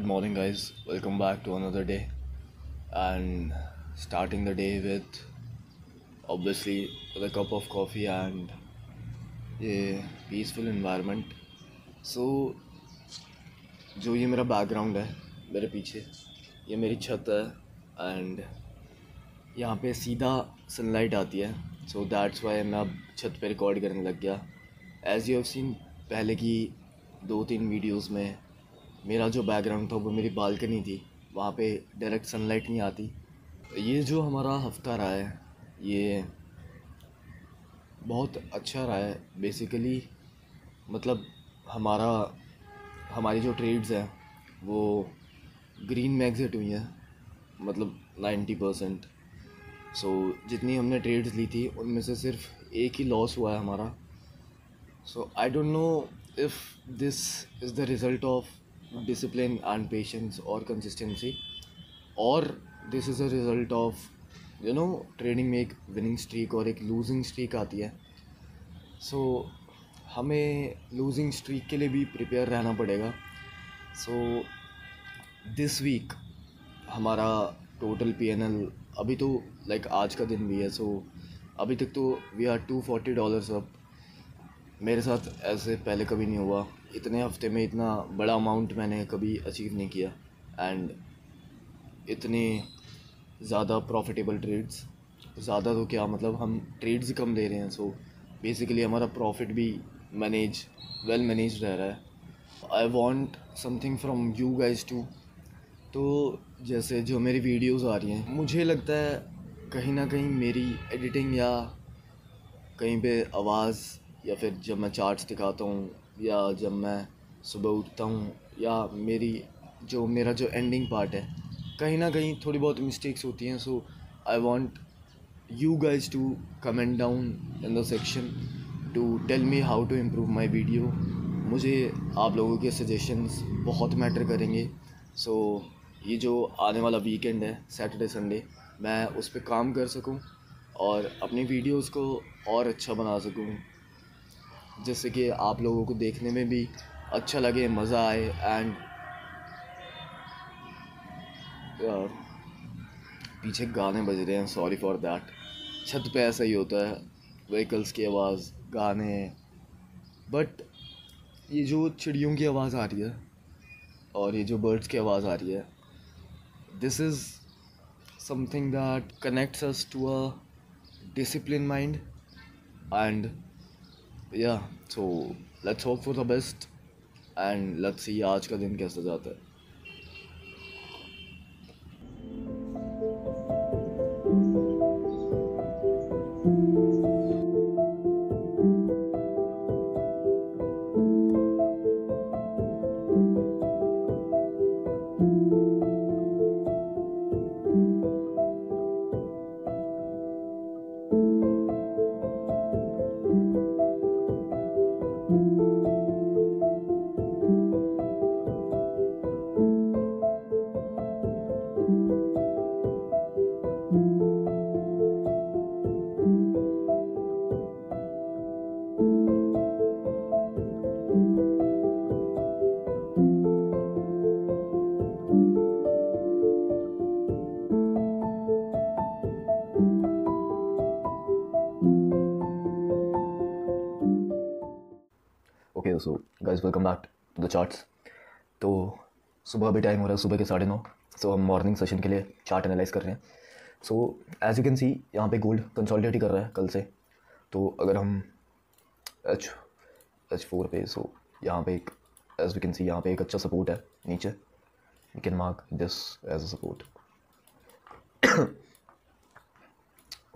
Good morning, guys. Welcome back to another day. And starting the day with obviously with a cup of coffee and a peaceful environment. So, जो ये मेरा background है मेरे पीछे, ये मेरी छत है एंड यहाँ पे सीधा सनलाइट आती है. सो दैट्स वाई मैं अब छत पे रिकॉर्ड करने लग गया. एज़ यू हैव सीन पहले की 2-3 वीडियोस में मेरा जो बैकग्राउंड था वो मेरी बालकनी थी. वहाँ पे डायरेक्ट सनलाइट नहीं आती. ये जो हमारा हफ्ता रहा है ये बहुत अच्छा रहा है बेसिकली. मतलब हमारा हमारी जो ट्रेड्स हैं वो ग्रीन में एग्जिट हुई हैं, मतलब 90%. सो जितनी हमने ट्रेड्स ली थी उनमें से सिर्फ एक ही लॉस हुआ है हमारा. So I don't know if this is the result of discipline and patience और कंसिस्टेंसी, और this is a result of trading में एक विनिंग स्ट्रीक और एक लूजिंग स्ट्रीक आती है. सो हमें लूजिंग स्ट्रीक के लिए भी प्रिपेयर रहना पड़ेगा. सो दिस वीक हमारा टोटल PNL अभी तो लाइक आज का दिन भी है. सो अभी तक तो वी आर $240 अप. मेरे साथ ऐसे पहले कभी नहीं हुआ. इतने हफ्ते में इतना बड़ा अमाउंट मैंने कभी अचीव नहीं किया एंड इतने ज़्यादा प्रॉफिटेबल ट्रेड्स. ज़्यादा तो क्या, मतलब हम ट्रेड्स ही कम ले रहे हैं. सो बेसिकली हमारा प्रॉफिट भी वेल मैनेज रह रहा है. I want something from you guys too. तो जैसे जो मेरी वीडियोस आ रही हैं, मुझे लगता है कहीं ना कहीं मेरी एडिटिंग या कहीं पे आवाज़, या फिर जब मैं चार्ट्स दिखाता हूँ, या जब मैं सुबह उठता हूँ, या मेरा जो एंडिंग पार्ट है, कहीं ना कहीं थोड़ी बहुत मिस्टेक्स होती हैं. So I want you guys to comment down in the section to tell me how to improve my video. मुझे आप लोगों के सजेशंस बहुत मैटर करेंगे. सो ये जो आने वाला वीकेंड है, सैटरडे संडे, मैं उस पर काम कर सकूं और अपनी वीडियोस को और अच्छा बना सकूं, जिससे कि आप लोगों को देखने में भी अच्छा लगे, मज़ा आए. एंड पीछे गाने बज रहे हैं, सॉरी फॉर दैट. छत पे ऐसा ही होता है, व्हीकल्स की आवाज़, गाने. बट ये जो चिड़ियों की आवाज़ आ रही है और ये जो बर्ड्स की आवाज़ आ रही है, this is something that connects us to a discipline mind. And या so let's hope for the best and let's see आज का दिन कैसा जाता है. Okay, so guys welcome back to the charts. तो सुबह अभी टाइम हो रहा है, सुबह के 9:30. सो हम मॉर्निंग सेशन के लिए चार्ट एनालाइज कर रहे हैं. So as you can see यहाँ पे गोल्ड कंसोलिडेट ही कर रहा है कल से. तो अगर हम H4 पे, सो यहाँ पे एक, एज यू कैन सी यहाँ पे एक अच्छा सपोर्ट है नीचे. We can mark this as a support.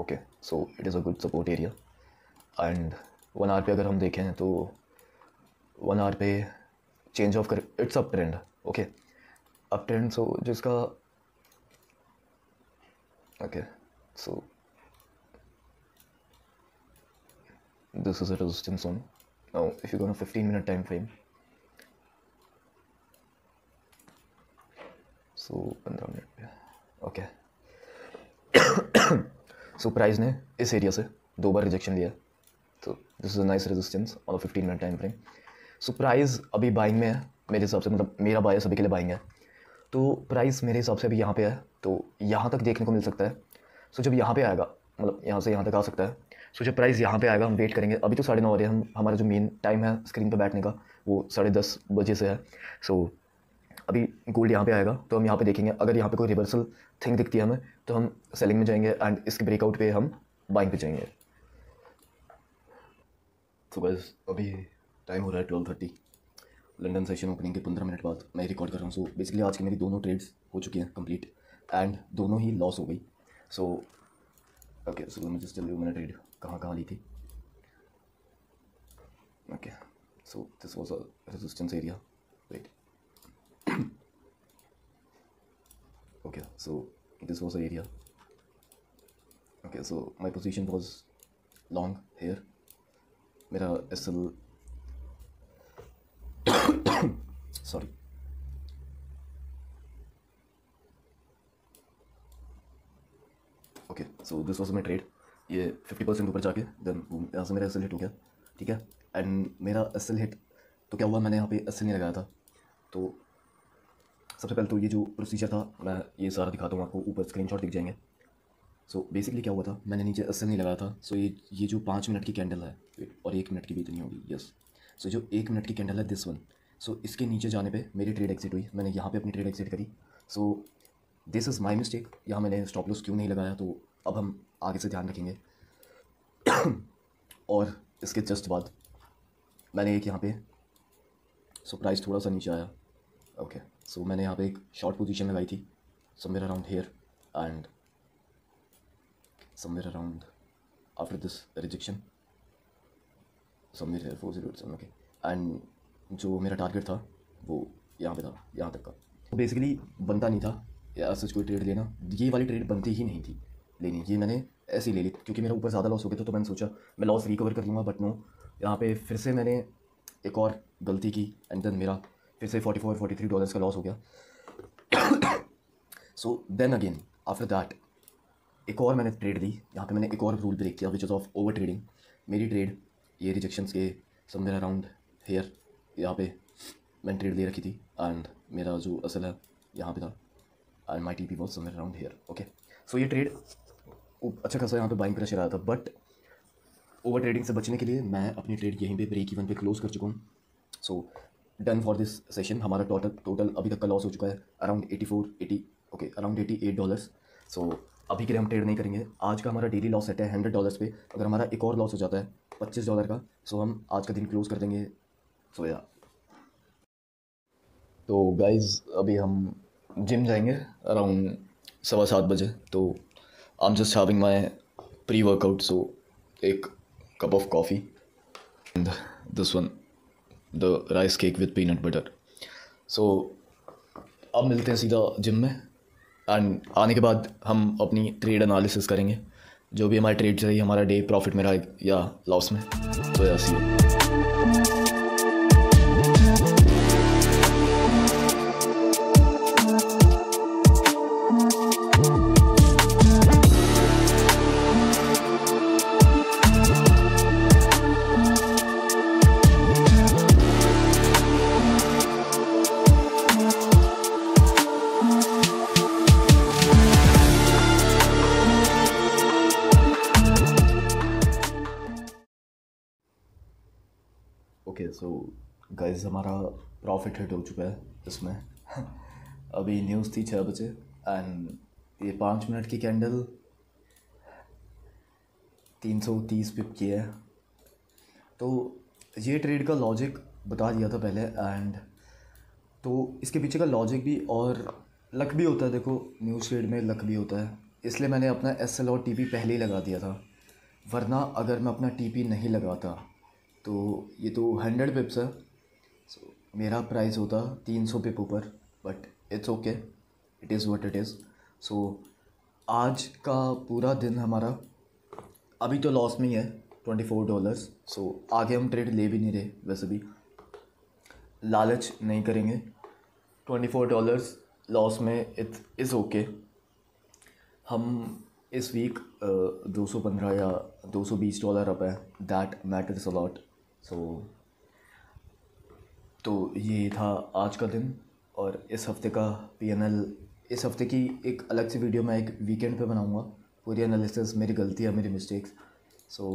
Okay, so it is a good support area. And 1 hour पे अगर हम देखें तो 1 आवर पे चेंज ऑफ कर, it's up trend. Okay, up trend. So जिसका okay, so this is a resistance zone. Now if you go on 15-minute time frame, so 15 minute पे. Okay, so price ने इस एरिया से 2 बार rejection लिया. तो this is a nice resistance on a 15-minute time frame. So price अभी buying में है मेरे हिसाब से, मतलब मेरा बायस अभी के लिए बाइंग है. तो प्राइस मेरे हिसाब से अभी यहाँ पे है, तो यहाँ तक देखने को मिल सकता है। सो जब यहाँ पे आएगा, मतलब यहाँ से यहाँ तक आ सकता है। सो जब प्राइस यहाँ पे आएगा हम वेट करेंगे। अभी तो 9:30 हो रहे हैं, हम हमारा जो मेन टाइम है स्क्रीन पे बैठने का वो 10:30 बजे से है। सो अभी गोल्ड यहाँ पे आएगा तो हम यहाँ पे देखेंगे, अगर यहाँ पे कोई रिवर्सल थिंग दिखती है हमें तो हम सेलिंग में जाएंगे एंड इसके ब्रेकआउट पे हम बाइंग पे जाएंगे। तो गाइस अभी टाइम हो रहा है 12:30। लंदन सेशन ओपनिंग के 15 मिनट बाद मैं रिकॉर्ड कर रहा हूँ। सो बेसिकली आज की मेरी दोनों ट्रेड्स हो चुकी हैं कंप्लीट एंड दोनों ही लॉस हो गई। सो ओके, सो मैं जस्ट टेल यू मैंने ट्रेड कहाँ कहाँ ली थी। Okay, so this was a resistance area, wait. Okay, so this was the area. Okay, so my position was long here. मेरा SL sorry, okay, so this was my trade. ये 50% ऊपर जाके then यहाँ से मेरा SL हिट हो गया, ठीक है। एंड मेरा SL हिट तो क्या हुआ, मैंने यहाँ पे SL नहीं लगाया था। तो सबसे पहले तो ये जो प्रोसीजर था मैं ये सारा दिखाता हूँ आपको, ऊपर स्क्रीनशॉट दिख जाएंगे। सो बेसिकली क्या हुआ था, मैंने नीचे SL नहीं लगाया था। सो ये जो 5 मिनट की कैंडल है और 1 मिनट की भी इतनी होगी, यस। सो जो 1 मिनट की कैंडल है दिस वन, सो इसके नीचे जाने पे मेरी ट्रेड एग्जिट हुई। मैंने यहाँ पे अपनी ट्रेड एग्जिट करी। So this is my mistake, यहाँ मैंने स्टॉप लॉस क्यों नहीं लगाया, तो अब हम आगे से ध्यान रखेंगे। और इसके जस्ट बाद मैंने एक यहाँ पे प्राइस थोड़ा सा नीचे आया, ओके। सो मैंने यहाँ पे एक शॉर्ट पोजीशन लगाई थी somewhere around hair and somewhere around after this rejection somewhere here 407, okay. And जो मेरा टारगेट था वो यहाँ पे था, यहाँ तक का। तो बेसिकली बनता नहीं था या सच कोई ट्रेड लेना, ये वाली ट्रेड बनती ही नहीं थी लेनी। ये मैंने ऐसे ही ले ली क्योंकि मेरा ऊपर ज़्यादा लॉस हो गया था, तो मैंने सोचा मैं लॉस रिकवर कर लूँगा। बट नो, यहाँ पे फिर से मैंने एक और गलती की एंड देन मेरा फिर से $44-43 का लॉस हो गया। So then again after that एक और मैंने ट्रेड ली। यहाँ पे मैंने एक और रूल ब्रेक किया which is of over trading. मेरी ट्रेड ये रिजेक्शंस के समवेयर अराउंड हेयर यहाँ पे मैंने ट्रेड ले रखी थी एंड मेरा जो असल है यहाँ पे था and my TP was somewhere around here, okay. So ये ट्रेड अच्छा खासा यहाँ पे बाइंग प्रेशर आया था, बट ओवर ट्रेडिंग से बचने के लिए मैं अपनी ट्रेड यहीं पे ब्रेक इवन पे क्लोज कर चुका हूँ। So done for this session. हमारा टोटल अभी तक का लॉस हो चुका है अराउंड अराउंड $88। सो अभी के लिए हम ट्रेड नहीं करेंगे। आज का हमारा डेली लॉस सेट है $100 पे। अगर हमारा एक और लॉस हो जाता है $25 का, सो हम आज का दिन क्लोज कर देंगे। सो या तो गाइज अभी हम जिम जाएंगे अराउंड 7:15 बजे। तो I am just having my pre workout, so एक cup of coffee and this one the rice cake with peanut butter. So अब मिलते हैं सीधा जिम में एंड आने के बाद हम अपनी ट्रेड एनालिसिस करेंगे, जो भी हमारी ट्रेड रही, हमारा डे प्रॉफिट में रहा या लॉस में। तो या सी यू। ओके, सो गाइस हमारा प्रॉफिट हिट हो चुका है इसमें। अभी न्यूज़ थी 6 बजे एंड ये 5 मिनट की कैंडल 330 पिप की है। तो ये ट्रेड का लॉजिक बता दिया था पहले एंड तो इसके पीछे का लॉजिक भी और लक भी होता है। देखो न्यूज़ ट्रेड में लक भी होता है, इसलिए मैंने अपना SL और TP पहले ही लगा दिया था। वरना अगर मैं अपना TP नहीं लगाता तो ये तो 100 पिप्स है, सो मेरा प्राइस होता 300 पिप ऊपर। But it's okay, it is what it is. So आज का पूरा दिन हमारा अभी तो लॉस में ही है $24। सो आगे हम ट्रेड ले भी नहीं रहे, वैसे भी लालच नहीं करेंगे। $24 लॉस में इट इज़ ओके। हम इस वीक 215 या $220 अप है, दैट मैटर्स अ लॉट। सो तो ये था आज का दिन और इस हफ़्ते का पीएनएल, इस हफ़्ते की एक अलग से वीडियो मैं एक वीकेंड पे बनाऊंगा, पूरी एनालिसिस, मेरी गलतियाँ, मेरी मिस्टेक्स। सो